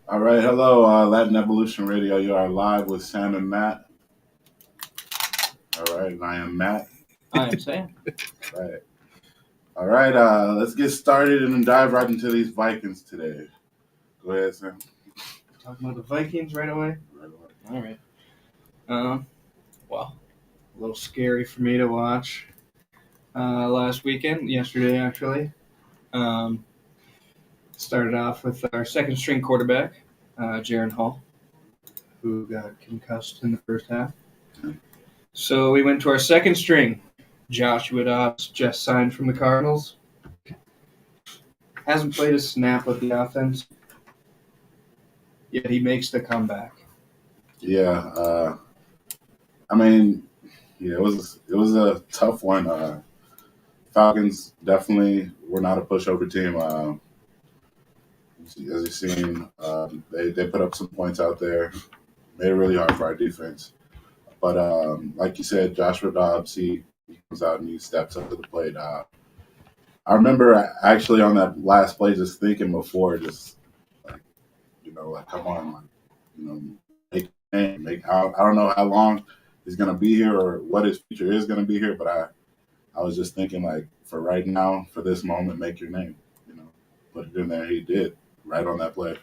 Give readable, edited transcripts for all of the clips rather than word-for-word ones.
All right, hello, Latin Evolution Radio. You are live with Sam and Matt. All right, and I am Matt. I am Sam. All right, all right. Let's get started and then dive right into these Vikings today. Go ahead, Sam. Talking about the Vikings right away. Right away. All right. Well, a little scary for me to watch. Last weekend, yesterday actually, started off with our second string quarterback, Jaron Hall, who got concussed in the first half. So we went to our second string. Joshua Dobbs just signed from the Cardinals. Hasn't played a snap with the offense, yet he makes the comeback. Yeah, I mean, it was a tough one. Falcons definitely were not a pushover team. As you've seen, they put up some points out there, made it really hard for our defense. But like you said, Joshua Dobbs, he comes out and he steps up to the plate. I remember actually on that last play just thinking before, just like, like come on, like, make a name. I don't know how long he's gonna be here or what his future is gonna be here, but I was just thinking like for right now, for this moment, make your name. Put it in there. He did right on that play.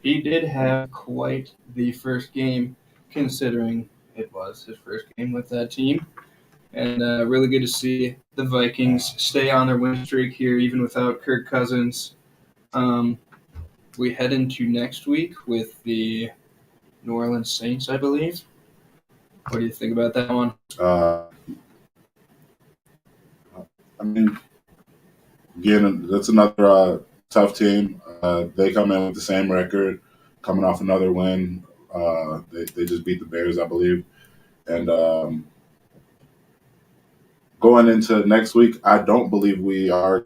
He did have quite the first game, considering it was his first game with that team. And really good to see the Vikings stay on their win streak here, even without Kirk Cousins. We head into next week with the New Orleans Saints, I believe. What do you think about that one? I mean, again, that's another tough team. They come in with the same record, coming off another win. They just beat the Bears, I believe. And going into next week, I don't believe we are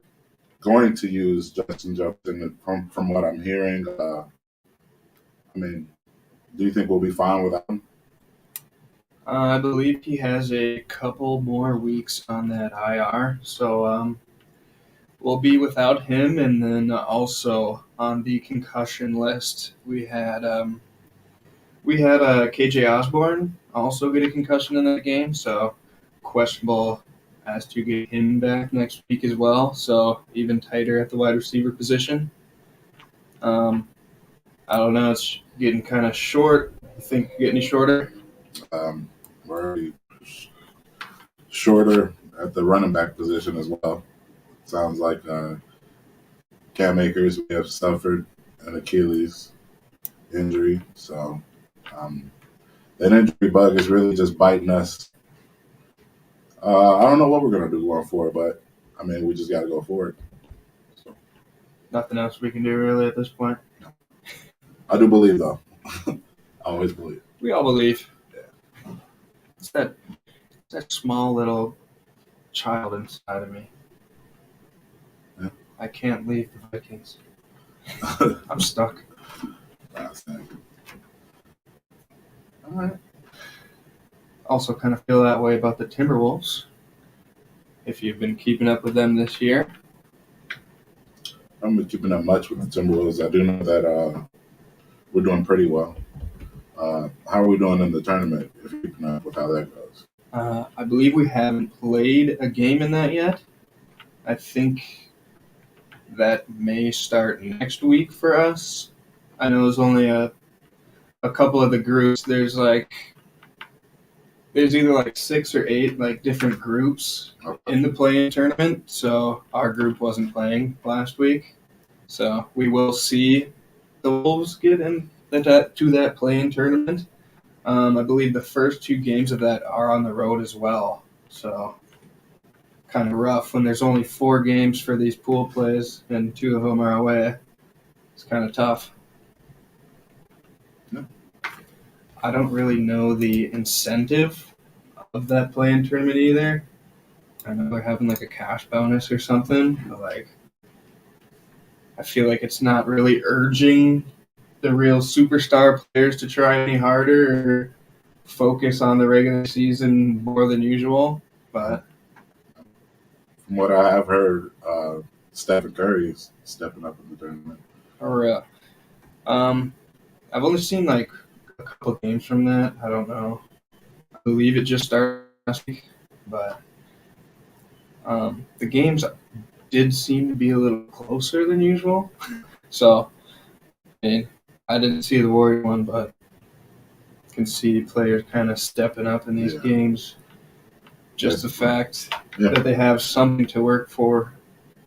going to use Justin Jefferson from what I'm hearing. I mean, do you think we'll be fine without him? I believe he has a couple more weeks on that IR, so we'll be without him. And then also on the concussion list, we had KJ Osborne also get a concussion in that game, so questionable as to get him back next week as well. So even tighter at the wide receiver position. I don't know. It's getting kind of short. You think you get any shorter? We're already shorter at the running back position as well. Sounds like Cam Akers, we have suffered an Achilles injury. So that injury bug is really just biting us. I don't know what we're going to do going forward, but, I mean, we just got to go forward. So. Nothing else we can do really at this point. I do believe, though. I always believe. We all believe. Yeah. It's that small little child inside of me. Yeah. I can't leave the Vikings. I'm stuck. All right. Also kind of feel that way about the Timberwolves. If you've been keeping up with them this year. I haven't been keeping up much with the Timberwolves. I do know that we're doing pretty well. How are we doing in the tournament, if you're keeping up with how that goes? I believe we haven't played a game in that yet. I think that may start next week for us. I know there's only a couple of the groups. There's either like 6 or 8 different groups in the play-in tournament. So our group wasn't playing last week. So we will see the Wolves get in to that play-in tournament. I believe the first 2 games of that are on the road as well. So kind of rough when there's only 4 games for these pool plays and 2 of them are away. It's kind of tough. Yeah. I don't really know the incentive of that play-in tournament either. I know they're having a cash bonus or something, but I feel like it's not really urging the real superstar players to try any harder or focus on the regular season more than usual. But from what I have heard, Stephen Curry is stepping up in the tournament. Or I've only seen like a couple games from that. I don't know. I believe it just started last week, but the games did seem to be a little closer than usual. So, I mean, I didn't see the Warrior one, but can see players kind of stepping up in these games. Just the fact that they have something to work for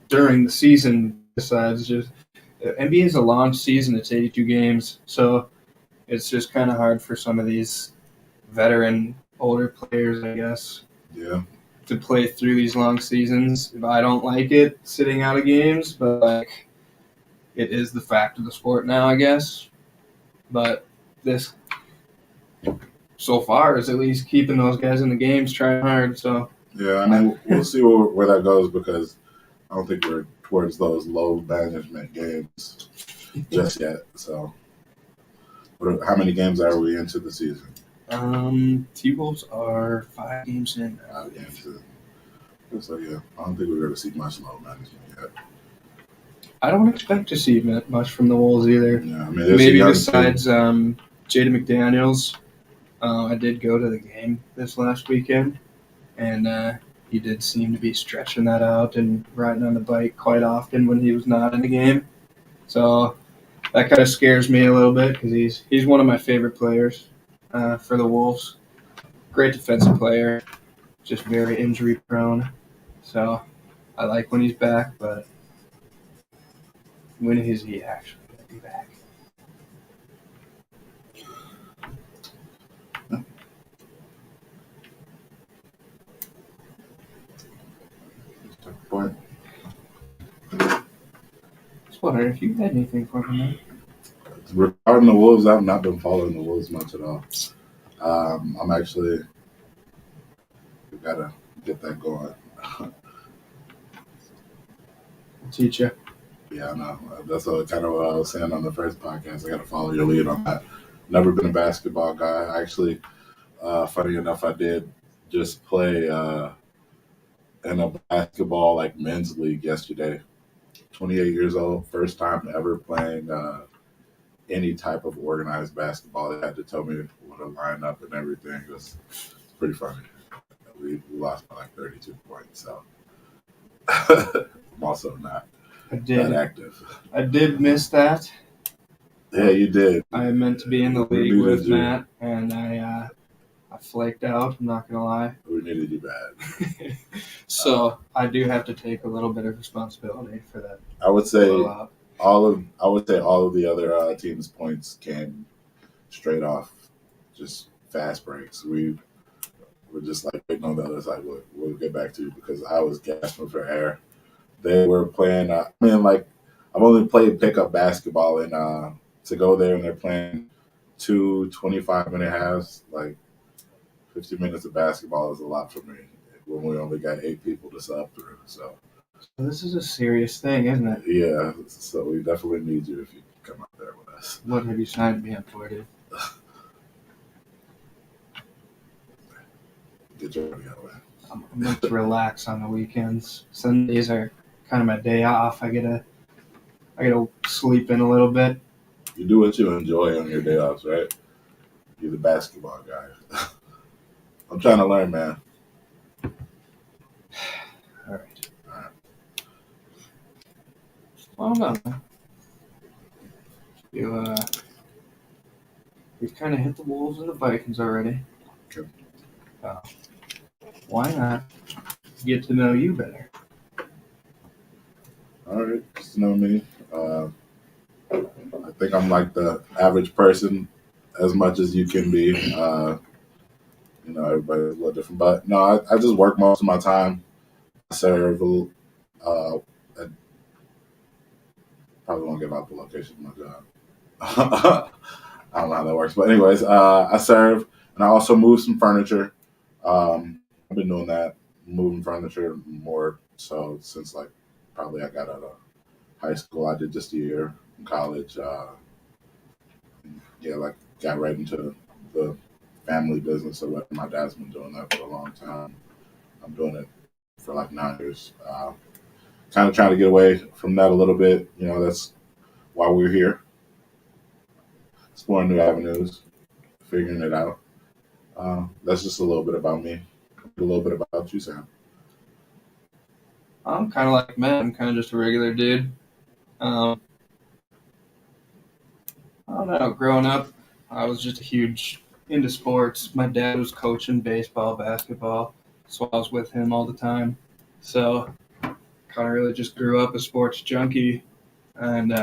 during the season besides just NBA is a long season. It's 82 games, so it's just kind of hard for some of these veteran, older players, I guess, to play through these long seasons. I don't like it sitting out of games, but like it is the fact of the sport now, I guess. But this so far is at least keeping those guys in the games trying hard. So yeah, I mean we'll see where that goes because I don't think we're towards those low management games just yet. So, how many games are we into the season? T-Wolves are 5 games in. 5 games in. So yeah, I don't think we're going to see much low management yet. I don't expect to see much from the Wolves either. Yeah, I mean, maybe besides Jaden McDaniels. I did go to the game this last weekend, and he did seem to be stretching that out and riding on the bike quite often when he was not in the game. So that kind of scares me a little bit because he's one of my favorite players for the Wolves. Great defensive player, just very injury prone. So I like when he's back, but when is he actually going to be back? Point. Just wondering if you had anything for me, man. Regarding the Wolves, I've not been following the Wolves much at all. I'm actually gotta get that going. Teach you. Yeah, I know. That's kind of what I was saying on the first podcast. I got to follow your lead on that. Never been a basketball guy. Actually, funny enough, I did just play in a basketball like men's league yesterday. 28 years old, first time ever playing any type of organized basketball. They had to tell me what to line up and everything. It was pretty funny. We lost by like 32 points, so I'm also not that active. I did miss that. Yeah, you did. I meant to be in the league with Matt, and I flaked out. I'm not gonna lie. We needed you bad. So I do have to take a little bit of responsibility for that. I would say all of the other teams' points came straight off, just fast breaks. We're just like waiting on the other side. We'll get back to you because I was gasping for air. They were playing. I mean, like I've only played pickup basketball, and to go there and they're playing 2 25-minute halves, like 50 minutes of basketball is a lot for me when we only got 8 people to sub through. So this is a serious thing, isn't it? Yeah. So we definitely need you if you come out there with us. What have you signed me up for, dude? Get your money out of the way. I'm meant to relax on the weekends. Sundays are kind of my day off. I gotta sleep in a little bit. You do what you enjoy on your day offs, right? You're the basketball guy. I'm trying to learn, man. All right. Well, no. We've kind of hit the Wolves and the Vikings already. Okay. Why not get to know you better? All right, just know me. I think I'm like the average person, as much as you can be. Everybody's a little different, but no, I just work most of my time. I serve. I probably won't give out the location of my job. I don't know how that works, but anyways, I serve and I also move some furniture. I've been doing that, moving furniture more so since like probably I got out of high school. I did just a year in college. Got right into the family business or whatever. My dad's been doing that for a long time. I'm doing it for like 9 years. Kind of trying to get away from that a little bit. That's while we're here, exploring new avenues, figuring it out. That's just a little bit about me. A little bit about you, Sam. I'm kind of like Matt. I'm kind of just a regular dude. Um, I don't know. Growing up, I was just a huge into sports. My dad was coaching baseball, basketball, so I was with him all the time. So kind of really just grew up a sports junkie, and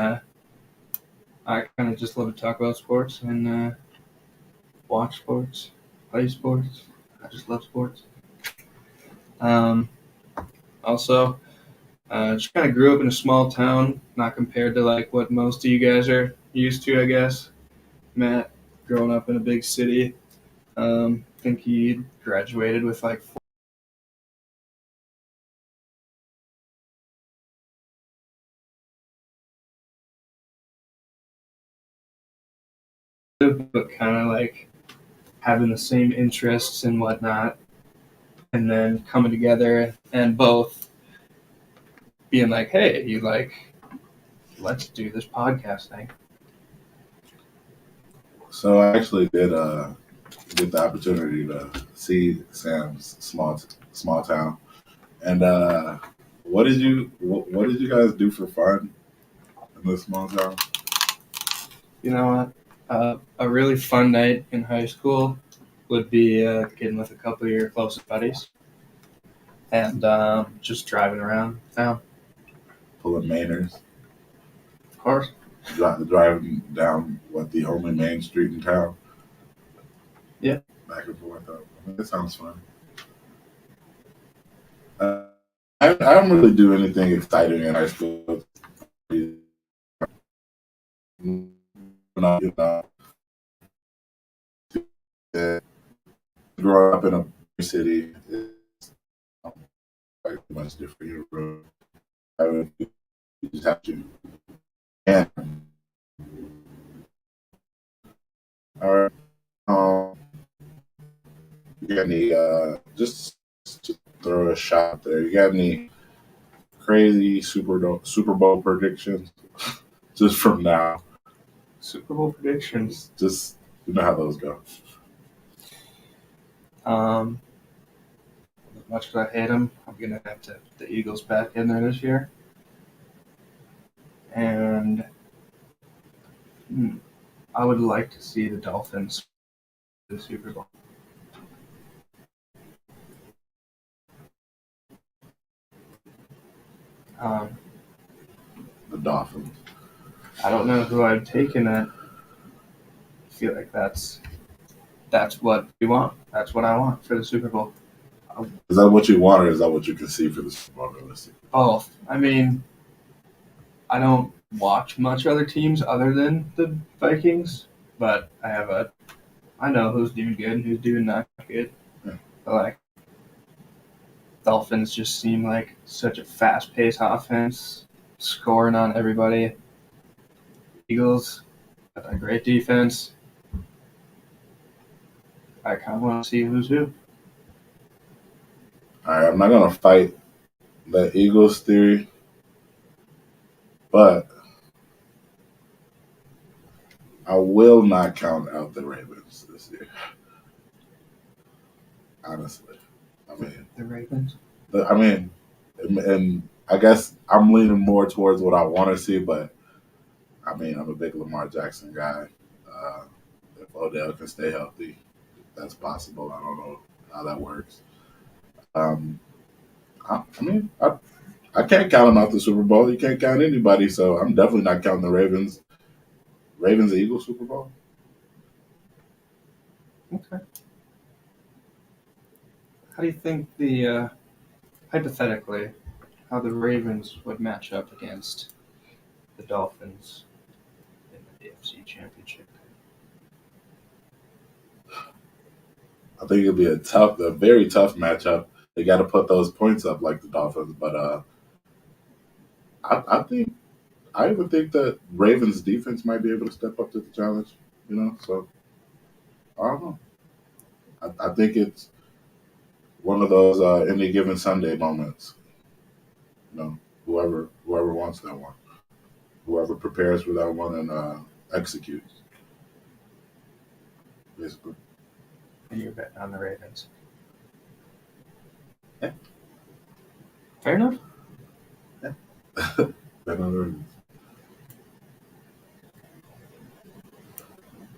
I kind of just love to talk about sports and watch sports, play sports. I just love sports. Um, also, just kind of grew up in a small town, not compared to like what most of you guys are used to, I guess. Matt, growing up in a big city, I think he graduated with like four, but kind of like having the same interests and whatnot, and then coming together and both being like, "Hey, you like, let's do this podcast thing." So I actually did get the opportunity to see Sam's small town. And what did you guys do for fun in this small town? You know what? A really fun night in high school would be getting with a couple of your closest buddies and just driving around town. Pulling Mainers, Of course. driving down what the only main street in town. Yeah. Back and forth. I mean, that sounds fun. I don't really do anything exciting in high school. You know, yeah, growing up in a big city is quite much different. You just have to. And all right, you got any? Just to throw a shot there. You got any crazy Super Bowl predictions just from now? Super Bowl predictions. Just you know how those go. As much as I hate them, I'm gonna have to put the Eagles back in there this year, and I would like to see the Dolphins win the Super Bowl. Um, The Dolphins. I don't know who I'd take in that. I feel like that's what we want. That's what I want for the Super Bowl. Is that what you want, or is that what you can see for the Super Bowl? Realistically? Both. I mean, I don't watch much other teams other than the Vikings, but I know who's doing good and who's doing not good. Yeah. But like Dolphins just seem like such a fast-paced offense, scoring on everybody. Eagles got a great defense. I kind of want to see who's who. All right, I'm not gonna fight the Eagles theory, but I will not count out the Ravens this year. Honestly, I mean, The Ravens. and I guess I'm leaning more towards what I want to see, but I mean, I'm a big Lamar Jackson guy. Uh, if Odell can stay healthy, that's possible. I don't know how that works. Um, I can't count them out the Super Bowl. You can't count anybody, so I'm definitely not counting the Ravens. Ravens Eagles Super Bowl. Okay. How do you think hypothetically, how the Ravens would match up against the Dolphins in the AFC Championship? I think it'll be a very tough matchup. They got to put those points up like the Dolphins, but I think I even think that Ravens defense might be able to step up to the challenge. You know, so I don't know. I think it's one of those any given Sunday moments. You know, whoever wants that one. whoever prepares for that one and executes, basically. And you're betting on the Ravens. Yeah. Fair enough. Bet on the Ravens.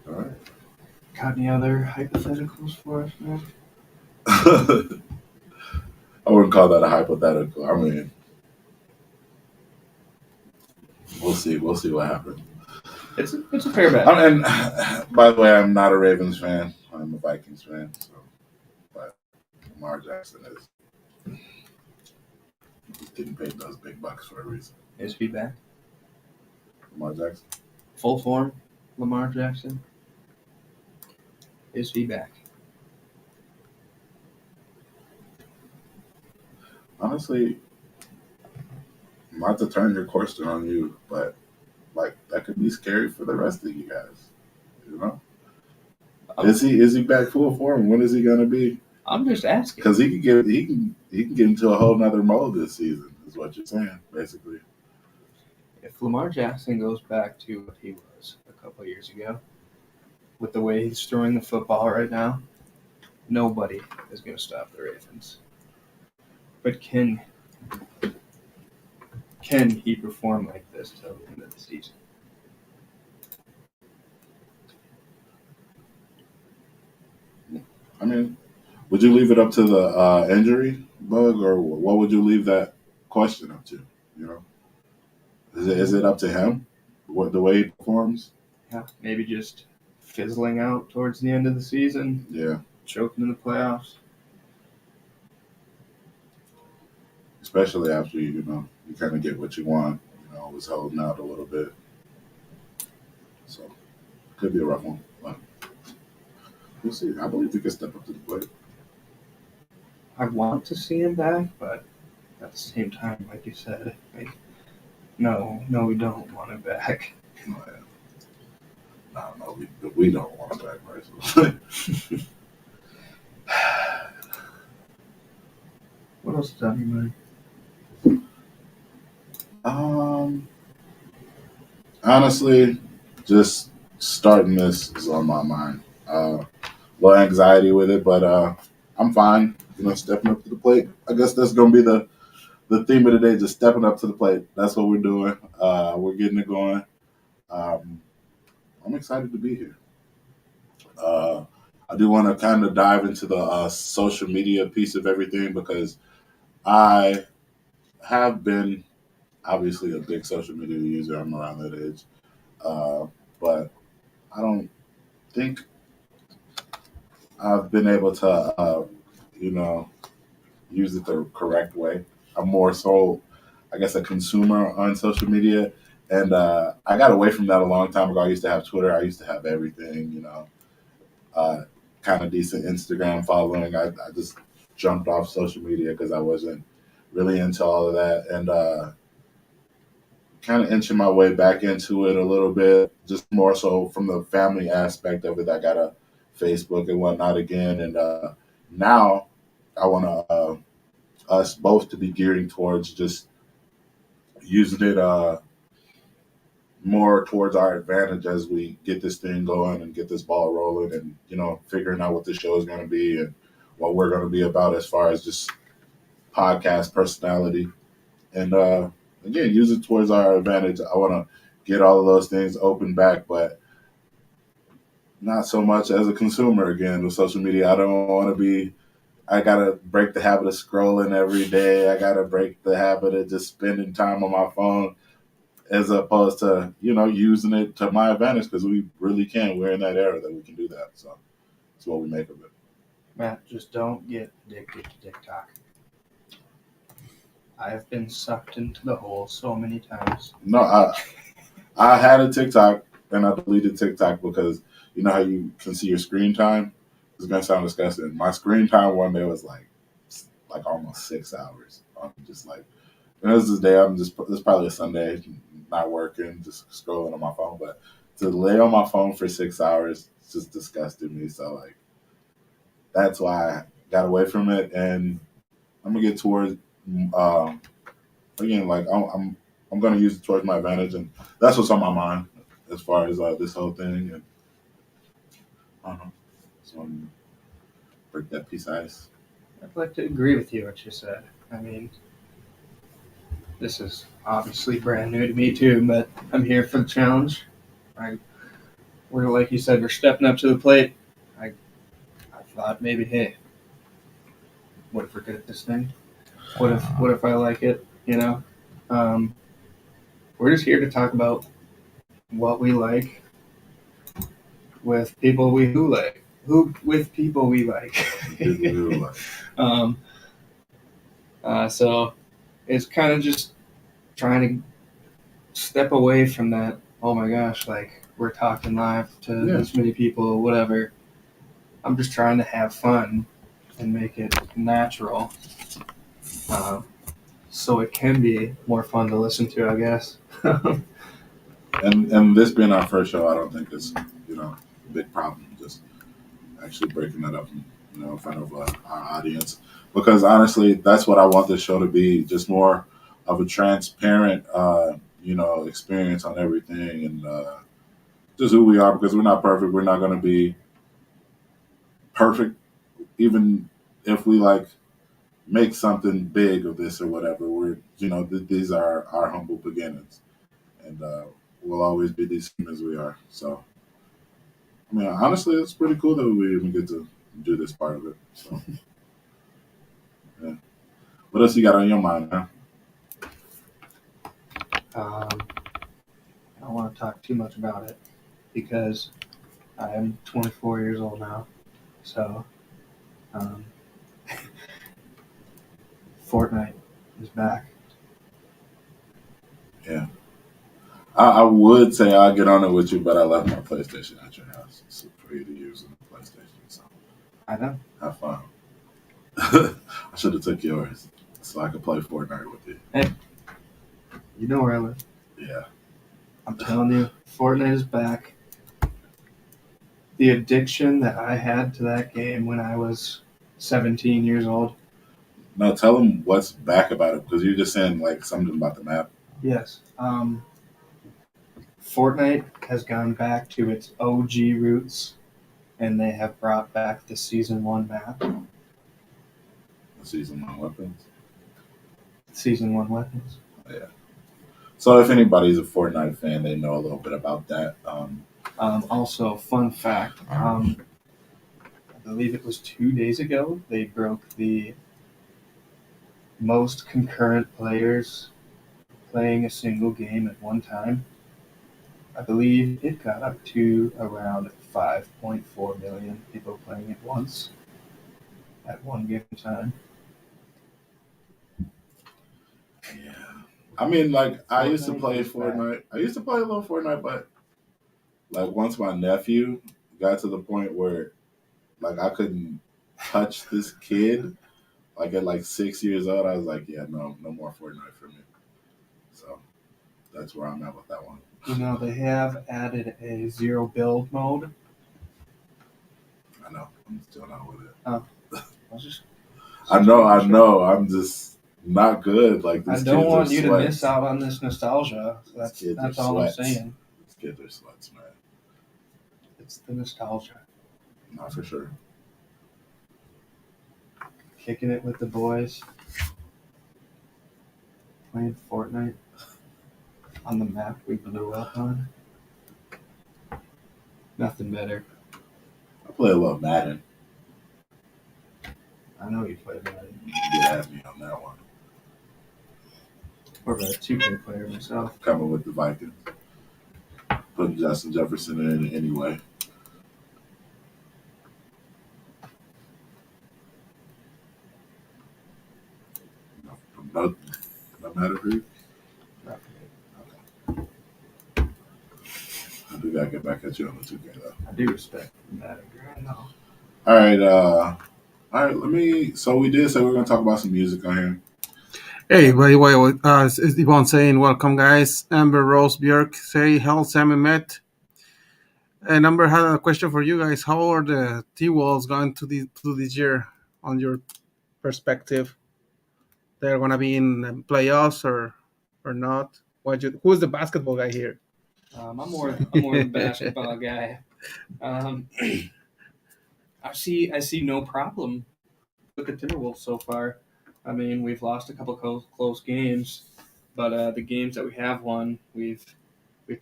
All right. Got any other hypotheticals for us, man? I wouldn't call that a hypothetical. I mean, we'll see. We'll see what happens. It's a fair bet. And by the way, I'm not a Ravens fan. I'm a Vikings fan. So, but Lamar Jackson is he's getting paid those big bucks for a reason. Is he back? Lamar Jackson. Full form, Lamar Jackson. Is he back? Honestly, not to turn your question on you, but like that could be scary for the rest of you guys. You know, is he back full form? When is he gonna be? I'm just asking because he can get into a whole nother mode this season. Is what you're saying, basically. if Lamar Jackson goes back to what he was a couple years ago, with the way he's throwing the football right now, nobody is going to stop the Ravens. But can he perform like this till the end of the season? I mean, would you leave it up to the injury bug, or what would you leave that question up to? You know, is it up to him, what the way he performs? Yeah, maybe just fizzling out towards the end of the season, Yeah, choking in the playoffs. especially after you kind of get what you want. Was holding out a little bit, so could be a rough one, but we'll see. I believe he can step up to the plate. I want to see him back, but at the same time, like you said, no, we don't want him back. No, we don't want him back, personally. What else is on your mind? Honestly, just starting this is on my mind. Low anxiety with it, but I'm fine. Stepping up to the plate. I guess that's gonna be the theme of the day. Just stepping up to the plate. That's what we're doing. We're getting it going. I'm excited to be here. I do want to kind of dive into the social media piece of everything because I have been obviously a big social media user. I'm around that age. But I don't think I've been able to, use it the correct way. I'm more so, I guess, a consumer on social media. And I got away from that a long time ago. I used to have Twitter. I used to have everything, kind of decent Instagram following. I just jumped off social media because I wasn't really into all of that. And kind of inching my way back into it a little bit, just more so from the family aspect of it. I got a Facebook and whatnot again, and now I want us both to be gearing towards just using it more towards our advantage as we get this thing going and get this ball rolling, and figuring out what the show is going to be and what we're going to be about as far as just podcast personality, and again, use it towards our advantage. I want to get all of those things open back, but not so much as a consumer again with social media. I don't want to be. I gotta break the habit of scrolling every day. I gotta break the habit of just spending time on my phone, as opposed to using it to my advantage, because we really can. We're in that era that we can do that. So that's what we make of it. Matt, just don't get addicted to TikTok. I have been sucked into the hole so many times. No, I had a TikTok and I deleted TikTok because you know how you can see your screen time? It's gonna sound disgusting. My screen time one day was like almost 6 hours. I'm just like, this is the day it's probably a Sunday, not working, just scrolling on my phone. But to lay on my phone for 6 hours just disgusted me. So like, that's why I got away from it, and I'm gonna get towards again, like I'm I'm going to use it towards my advantage, and that's what's on my mind as far as this whole thing. And I don't know, just want to break that piece of ice. I'd like to agree with you what you said. I mean, this is obviously brand new to me too, but I'm here for the challenge. We're like you said, we're stepping up to the plate. I thought maybe, hey, what if we're good at this thing? What if I like it? You know, we're just here to talk about what we like with people who like with people we like. So it's kind of just trying to step away from that. Oh my gosh, like we're talking live to this many people, whatever. I'm just trying to have fun and make it natural, so it can be more fun to listen to, I guess. And this being our first show, I don't think it's a big problem. Just actually breaking that up, in front of our audience, because honestly, that's what I want this show to be. Just more of a transparent, experience on everything, and just who we are. Because we're not perfect. We're not going to be perfect, even if we make something big of this or whatever. We're these are our humble beginnings, and we'll always be these as we are. So I mean, honestly, it's pretty cool that we even get to do this part of it. So yeah. What else you got on your mind, man? I don't want to talk too much about it because I am 24 years old now. So Fortnite is back. Yeah. I would say I'll get on it with you, but I left my PlayStation at your house for you to use on the PlayStation. So I know. have fun. I should have took yours so I could play Fortnite with you. Hey, you know where I live. Yeah. I'm telling you, Fortnite is back. The addiction that I had to that game when I was 17 years old. No, tell them what's back about it, because you're just saying something about the map. Yes. Fortnite has gone back to its OG roots, and they have brought back the Season 1 map. The Season 1 weapons? Season 1 weapons. Yeah. So if anybody's a Fortnite fan, they know a little bit about that. Also, fun fact, I believe it was 2 days ago, they broke the most concurrent players playing a single game at one time. I believe it got up to around 5.4 million people playing it once at one given time. Yeah. I mean, I used to play Fortnite. I used to play a little Fortnite, but once my nephew got to the point where I couldn't touch this kid, at 6 years old, I was like, yeah, no more Fortnite for me. So that's where I'm at with that one. They have added a zero build mode. I know. I'm still not with it. Oh. I know. I'm just not good. I don't want you to miss out on this nostalgia. That's all I'm saying. These kids are sluts, man. It's the nostalgia. Not for sure. Kicking it with the boys. Playing Fortnite on the map we blew up on. Nothing better. I play a little Madden. I know you play Madden. You had me on that one. Or a 2K player myself. Coming with the Vikings. Putting Justin Jefferson in anyway. No matter who. I do gotta get back at you on the 2K though. I do respect Madden. I know. All right. So we did say we are gonna talk about some music on here. Hey, by the way, it's Yvonne saying, welcome, guys. Amber, Rose, Björk, say hello, Sam and Matt. And Amber had a question for you guys. How are the T-Wolves going to this year on your perspective? They're going to be in playoffs or not? Who's the basketball guy here? I'm more the basketball guy. I see no problem with the Timberwolves so far. I mean, we've lost a couple close games, but the games that we have won, we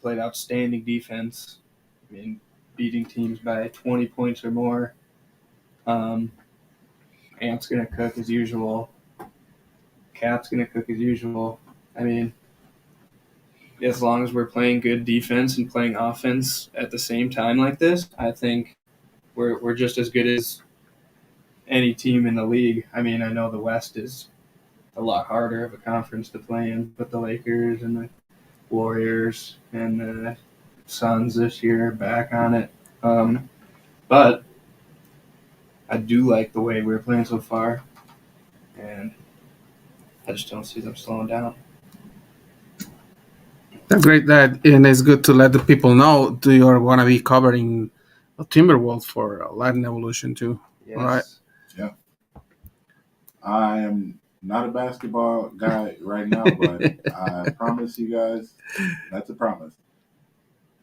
played outstanding defense. I mean, beating teams by 20 points or more. Ant's gonna cook as usual. Cat's gonna cook as usual. I mean, as long as we're playing good defense and playing offense at the same time like this, I think we're just as good as any team in the league. I mean, I know the West is a lot harder of a conference to play in, but the Lakers and the Warriors and the Suns this year are back on it. But I do like the way we're playing so far, and I just don't see them slowing down. That's great. And it's good to let the people know you're going to be covering Timberwolves for Latin Evolution too. Yes. All right. Yeah. I am not a basketball guy right now, but I promise you guys, that's a promise.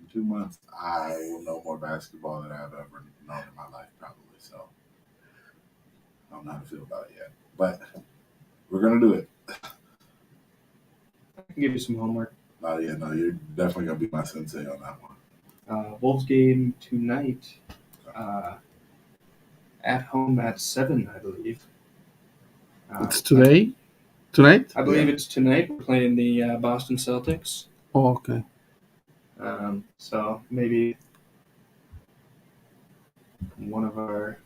In 2 months, I will know more basketball than I've ever known in my life, probably. So I don't know how to feel about it yet, but we're gonna do it. I can give you some homework. No, you're definitely gonna be my sensei on that one. Wolves game tonight, at home at 7, I believe. It's today? Tonight? I believe it's tonight. We're playing the Boston Celtics. Oh, okay. So maybe one of our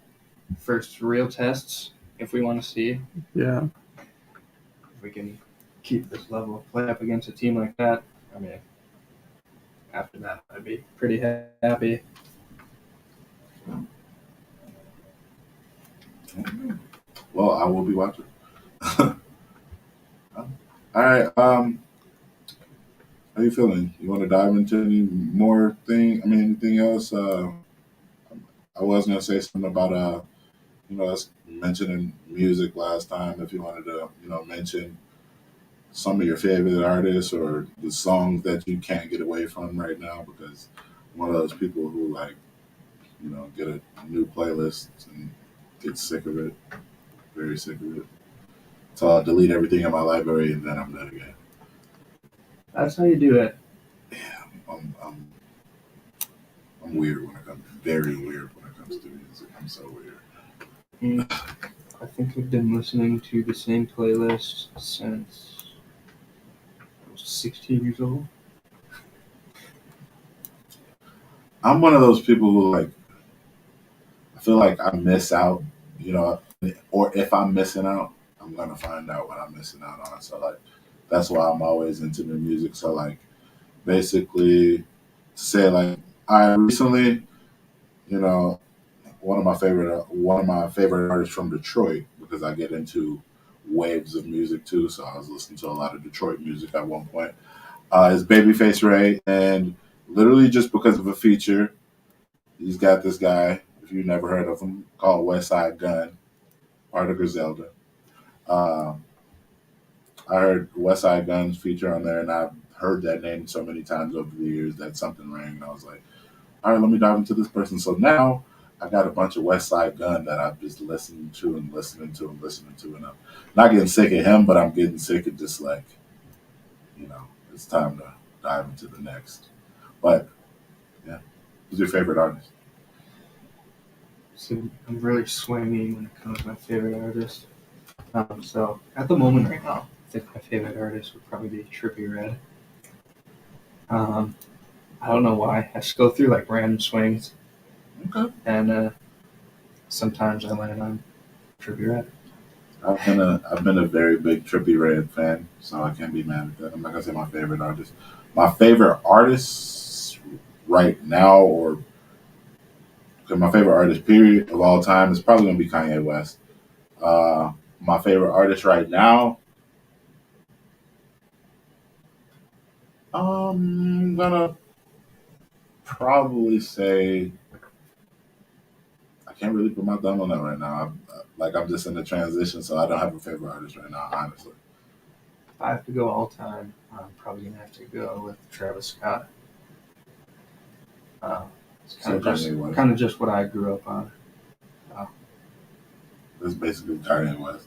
first real tests, if we want to see Yeah. if we can keep this level of play up against a team like that. I mean, after that, I'd be pretty happy. Well, I will be watching. All right. How you feeling? You want to dive into any more anything else? I was gonna say something about us mentioning music last time. If you wanted to, mention some of your favorite artists or the songs that you can't get away from right now, because I'm one of those people who get a new playlist and get sick of it, very sick of it. So I'll delete everything in my library and then I'm done again. That's how you do it. I'm weird when it comes. Very weird when it comes to music. I'm so weird. I think I've been listening to the same playlist since I was 16 years old. I'm one of those people who I feel like I miss out, or if I'm missing out, I'm gonna find out what I'm missing out on. So that's why I'm always into new music. So basically, say I recently, one of my favorite artists from Detroit, because I get into waves of music too. So I was listening to a lot of Detroit music at one point. Is Babyface Ray, and literally just because of a feature, he's got this guy, if you've never heard of him, called West Side Gun, part of Griselda. I heard West Side Gun's feature on there, and I've heard that name so many times over the years that something rang, and I was like, all right, let me dive into this person. So now I got a bunch of West Side Gun that I've just listened to, and I'm not getting sick of him, but I'm getting sick of just it's time to dive into the next. But yeah, who's your favorite artist? So I'm really swinging when it comes to my favorite artist. So at the moment right now, I think my favorite artist would probably be Trippie Redd. I don't know why. I just go through random swings. Okay. And sometimes I land on Trippie Redd. I've been a very big Trippie Redd fan, so I can't be mad at that. I'm not gonna say my favorite artist. My favorite artist right now, my favorite artist period of all time, is probably gonna be Kanye West. My favorite artist right now, I'm gonna probably say, I can't really put my thumb on that right now. I'm just in the transition, so I don't have a favorite artist right now, honestly. If I have to go all time, I'm probably gonna have to go with Travis Scott. It's Kanye West. kind of just what I grew up on. That's basically Kanye West.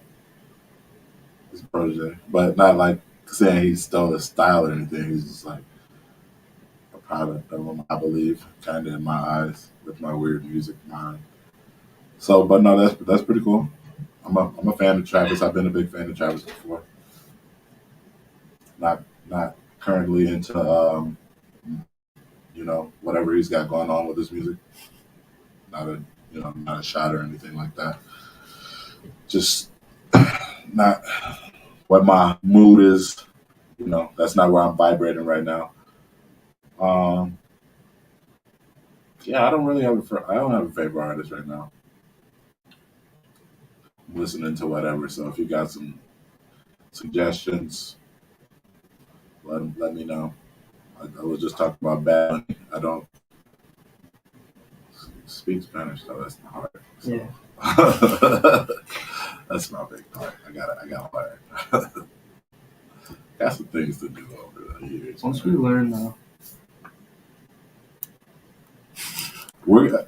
His protege. But not like saying he stole his style or anything. He's just like a product of him, I believe, kind of in my eyes, with my weird music mind. So, but no, that's pretty cool. I'm a fan of Travis. I've been a big fan of Travis before. Not currently into whatever he's got going on with his music. Not a shot or anything like that. Just not what my mood is. That's not where I'm vibrating right now. Yeah, I don't really have I don't have a favorite artist right now. I'm listening to whatever. So if you got some suggestions, let me know. I was just talking about Bad Bunny. I don't speak Spanish, though. That's not hard. So. Yeah. That's my big part. I got learn. Got some things to do over the years. Once we learn, though.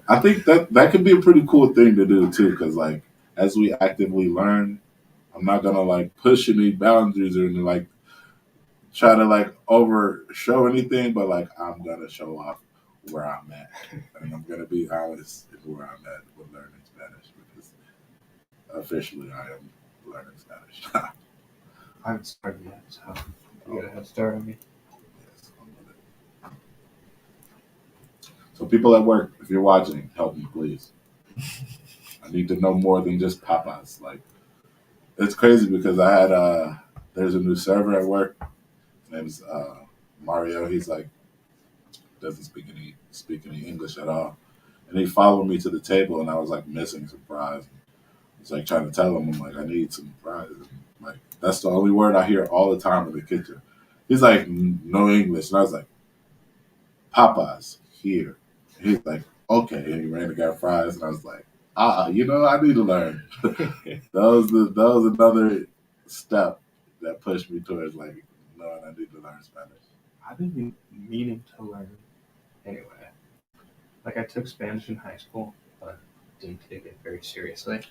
I think that could be a pretty cool thing to do too, because like as we actively learn, I'm not gonna like push any boundaries or like try to like over show anything, but like I'm gonna show off where I'm at, and I'm gonna be honest in where I'm at with learning Spanish because officially I am learning Spanish. I haven't started yet, so you gotta have to start on me. Yes, I'm with it. So people at work, if you're watching, help me please. I need to know more than just Papas. Like it's crazy because I had there's a new server at work. His name's Mario. He's like doesn't speak any English at all. And he followed me to the table and I was like missing some fries. It's like trying to tell him, I'm like, I need some fries. And, like that's the only word I hear all the time in the kitchen. He's like, no English. And I was like, Papas here. And he's like, okay. And he ran and got fries. And I was like, I need to learn. that was another step that pushed me towards like, no, I need to learn Spanish. I've been meaning to learn anyway. Like I took Spanish in high school, but didn't take it very seriously.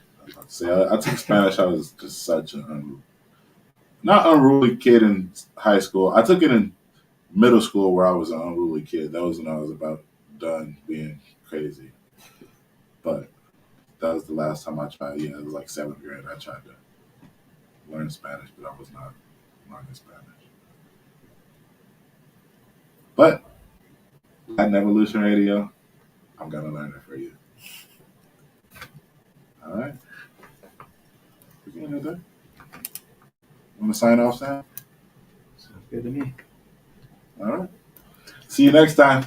See, I took Spanish. I was just such an not unruly kid in high school. I took it in middle school where I was an unruly kid. That was when I was about done being crazy. But that was the last time I tried. Yeah, it was like 7th grade. I tried to learn Spanish, but I was not learning Spanish. But Latin Evolution Radio, I'm gonna learn it for you. All right. We can do that. Want to sign off, Sam? Sounds good to me. All right. See you next time.